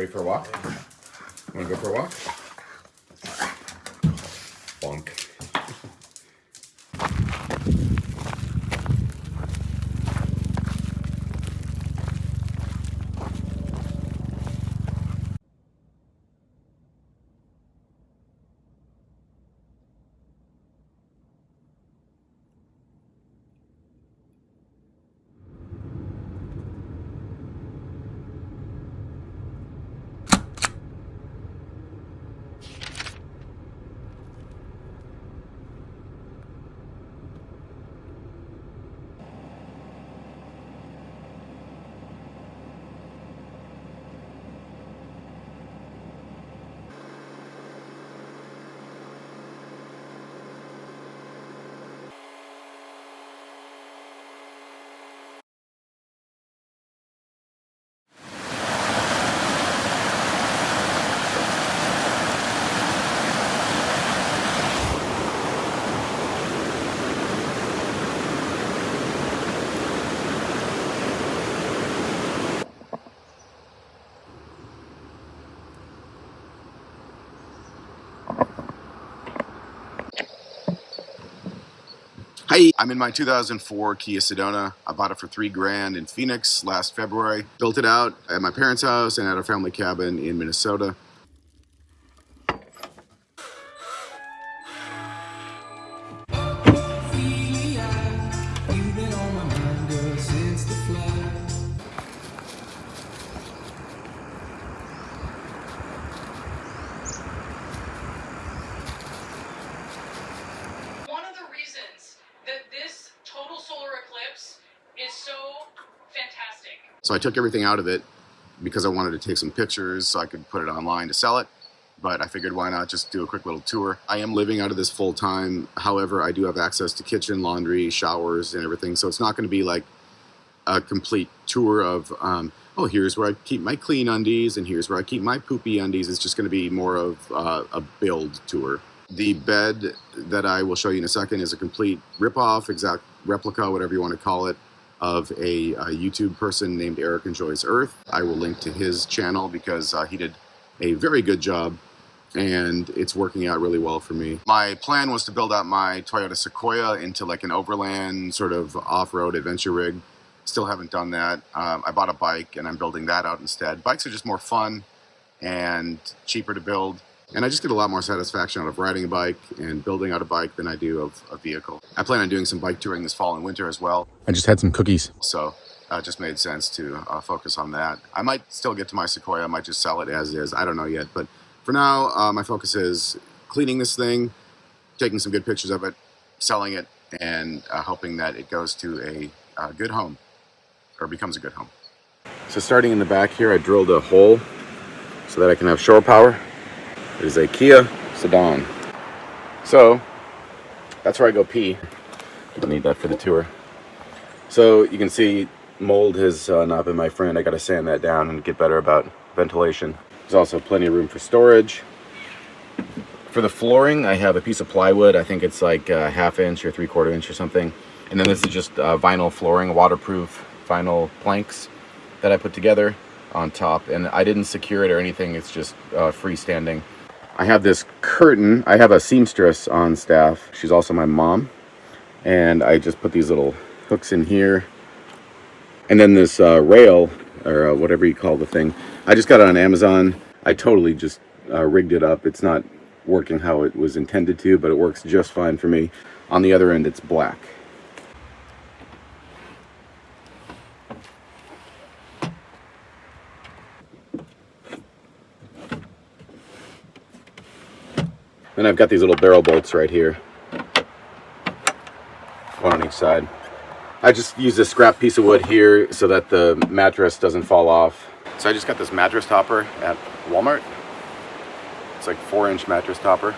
Ready for a walk? Want to go for a walk? Bonk. Hi, I'm in my 2004 Kia Sedona. I bought it for $3,000 in Phoenix last February. Built it out at my parents' house and at our family cabin in Minnesota. So I took everything out of it because I wanted to take some pictures so I could put it online to sell it. But I figured why not just do a quick little tour. I am living out of this full time. However, I do have access to kitchen, laundry, showers, and everything. So it's not going to be like a complete tour of, oh, here's where I keep my clean undies and here's where I keep my poopy undies. It's just going to be more of a build tour. The bed that I will show you in a second is a complete rip-off, exact replica, whatever you want to call it, of a YouTube person named Eric Enjoys Earth. I will link to his channel because he did a very good job and it's working out really well for me. My plan was to build out my Toyota Sequoia into like an overland sort of off-road adventure rig. Still haven't done that. I bought a bike and I'm building that out instead. Bikes are just more fun and cheaper to build. And I just get a lot more satisfaction out of riding a bike and building out a bike than I do of a vehicle. I plan on doing some bike touring this fall and winter as well. I just had some cookies. So it just made sense to focus on that. I might still get to my Sequoia. I might just sell it as is. I don't know yet. But for now, my focus is cleaning this thing, taking some good pictures of it, selling it, and hoping that it goes to a good home or becomes a good home. So starting in the back here, I drilled a hole so that I can have shore power. It is a Kia Sedona. So that's where I go pee. Don't need that for the tour. So you can see mold has not been my friend. I got to sand that down and get better about ventilation. There's also plenty of room for storage. For the flooring, I have a piece of plywood. I think it's like a 1/2 inch or 3/4 inch or something. And then this is just vinyl flooring, waterproof vinyl planks that I put together on top. And I didn't secure it or anything. It's just freestanding. I have this curtain. I have a seamstress on staff. She's also my mom. And I just put these little hooks in here. And then this rail, or whatever you call the thing, I just got it on Amazon. I totally just rigged it up. It's not working how it was intended to, but it works just fine for me. On the other end, it's black. Then I've got these little barrel bolts right here, one on each side. I just use this scrap piece of wood here so that the mattress doesn't fall off. So I just got this mattress topper at Walmart. It's like 4-inch mattress topper,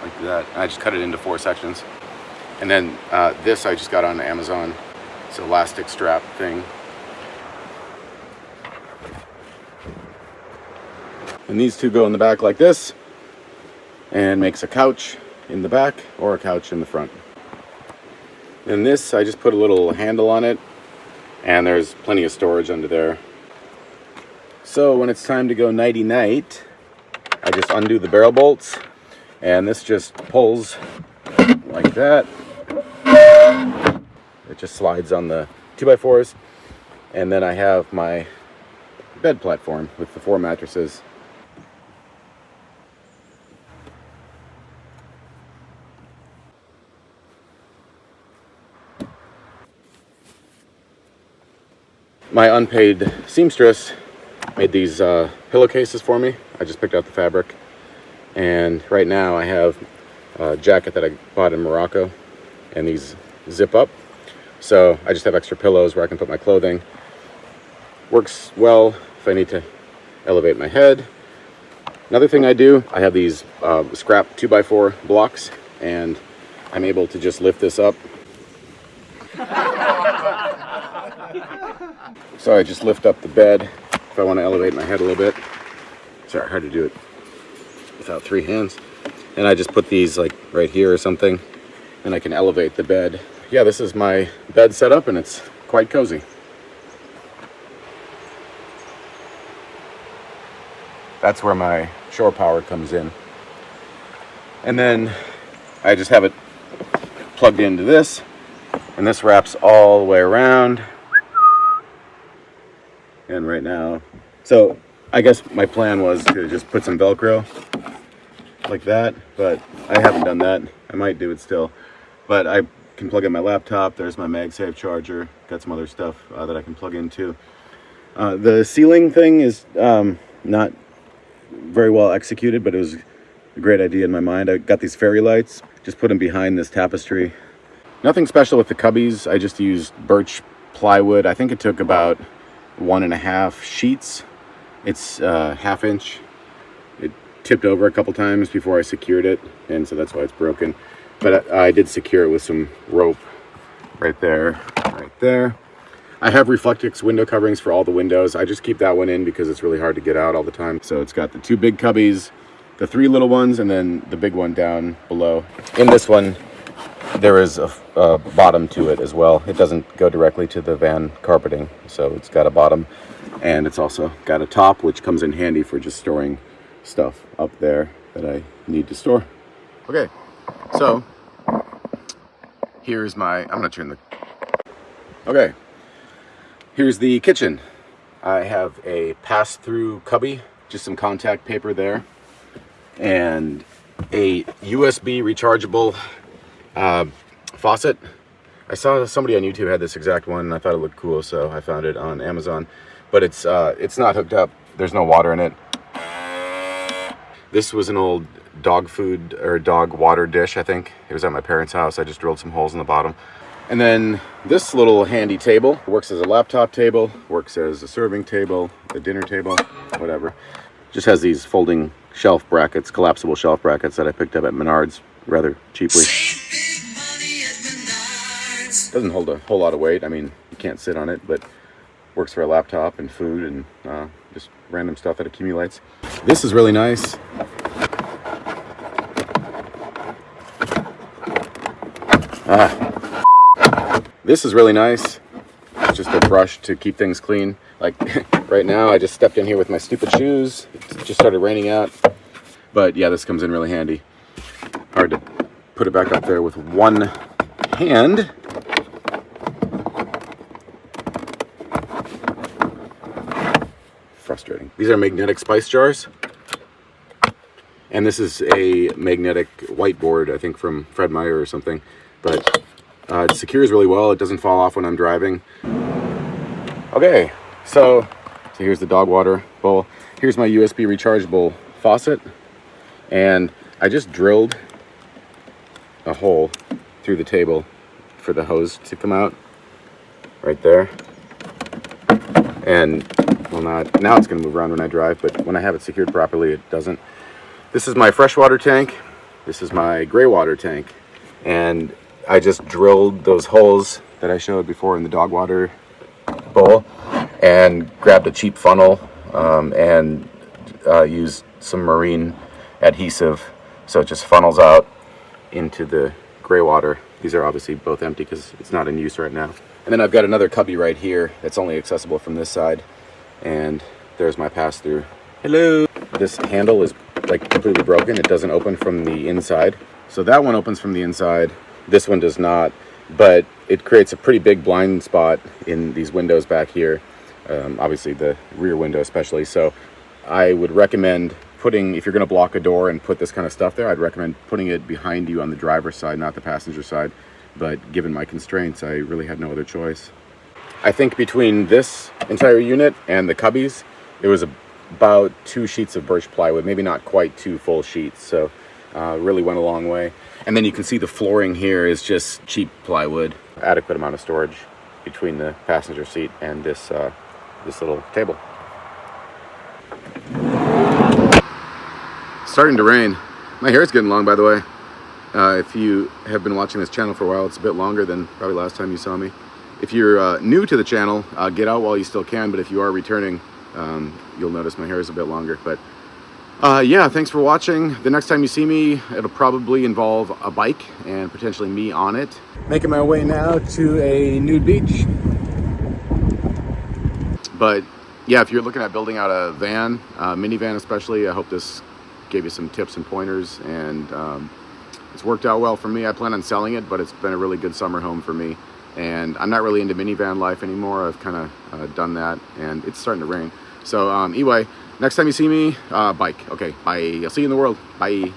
like that. And I just cut it into 4 sections. And then this I just got on Amazon. It's an elastic strap thing. And these two go in the back like this, and makes a couch in the back or a couch in the front. And this, I just put a little handle on it, and there's plenty of storage under there. So when it's time to go nighty-night, I just undo the barrel bolts, and this just pulls like that. It just slides on the 2x4s, and then I have my bed platform with the 4 mattresses. My unpaid seamstress made these pillowcases for me. I just picked out the fabric, and right now I have a jacket that I bought in Morocco, and these zip up, so I just have extra pillows where I can put my clothing. Works well if I need to elevate my head. Another thing I do, I have these scrap 2x4 blocks, and I'm able to just lift this up. So I just lift up the bed if I want to elevate my head a little bit. Sorry, hard to do it without 3 hands. And I just put these like right here or something, and I can elevate the bed. Yeah, this is my bed setup, and it's quite cozy. That's where my shore power comes in. And then I just have it plugged into this, and this wraps all the way around. And right now, so I guess my plan was to just put some Velcro like that, but I haven't done that. I might do it still, but I can plug in my laptop. There's my MagSafe charger. Got some other stuff that I can plug into. The ceiling thing is not very well executed, but it was a great idea in my mind. I got these fairy lights, just put them behind this tapestry. Nothing special with the cubbies. I just used birch plywood. I think it took about 1.5 sheets. It's 1/2 inch. It tipped over a couple times before I secured it, and so that's why it's broken. But I did secure it with some rope right there, right there. I have Reflectix window coverings for all the windows. I just keep that one in because it's really hard to get out all the time. So it's got the 2 big cubbies, the 3 little ones, and then the big one down below. In this one, there is a bottom to it as well. It doesn't go directly to the van carpeting, so it's got a bottom, and it's also got a top, which comes in handy for just storing stuff up there that I need to store. Okay, so here's my, I'm gonna turn the, okay, here's the kitchen. I have a pass-through cubby, just some contact paper there, and a USB rechargeable faucet. I saw somebody on YouTube had this exact one, and I thought it looked cool, so I found it on Amazon. But it's not hooked up. There's no water in it. This was an old dog food or dog water dish, I think. It was at my parents' house. I just drilled some holes in the bottom. And then this little handy table works as a laptop table, works as a serving table, a dinner table, whatever. Just has these folding shelf brackets, collapsible shelf brackets that I picked up at Menards rather cheaply. Doesn't hold a whole lot of weight. I mean, you can't sit on it, but works for a laptop and food and just random stuff that accumulates. This is really nice. This is really nice. It's just a brush to keep things clean. Like right now, I just stepped in here with my stupid shoes. It just started raining out. But yeah, this comes in really handy. Hard to put it back up there with one hand. Frustrating. These are magnetic spice jars. And this is a magnetic whiteboard, I think from Fred Meyer or something. But it secures really well. It doesn't fall off when I'm driving. Okay, so here's the dog water bowl. Here's my USB rechargeable faucet. And I just drilled a hole through the table for the hose to come out right there. And well, now it's going to move around when I drive, but when I have it secured properly, it doesn't. This is my freshwater tank. This is my gray water tank. And I just drilled those holes that I showed before in the dog water bowl and grabbed a cheap funnel and used some marine adhesive, so it just funnels out into the gray water. These are obviously both empty because it's not in use right now. And then I've got another cubby right here that's only accessible from this side, and there's my pass-through. Hello! This handle is like completely broken. It doesn't open from the inside. So that one opens from the inside. This one does not, but it creates a pretty big blind spot in these windows back here. Obviously the rear window especially. So I would recommend putting, if you're going to block a door and put this kind of stuff there, I'd recommend putting it behind you on the driver's side, not the passenger side. But given my constraints, I really had no other choice. I think between this entire unit and the cubbies, it was about 2 sheets of birch plywood, maybe not quite 2 full sheets. So really went a long way. And then you can see the flooring here is just cheap plywood. Adequate amount of storage between the passenger seat and this little table. Starting to rain. My hair's getting long, by the way. If you have been watching this channel for a while, it's a bit longer than probably last time you saw me. If you're new to the channel, get out while you still can, but if you are returning, you'll notice my hair is a bit longer. But yeah, thanks for watching. The next time you see me, it'll probably involve a bike and potentially me on it. Making my way now to a nude beach. But yeah, if you're looking at building out a van, minivan especially, I hope this gave you some tips and pointers, and it's worked out well for me. I plan on selling it, but it's been a really good summer home for me. And I'm not really into minivan life anymore. I've kind of done that, and it's starting to rain. So anyway, next time you see me, bike. Okay, bye. I'll see you in the world. Bye.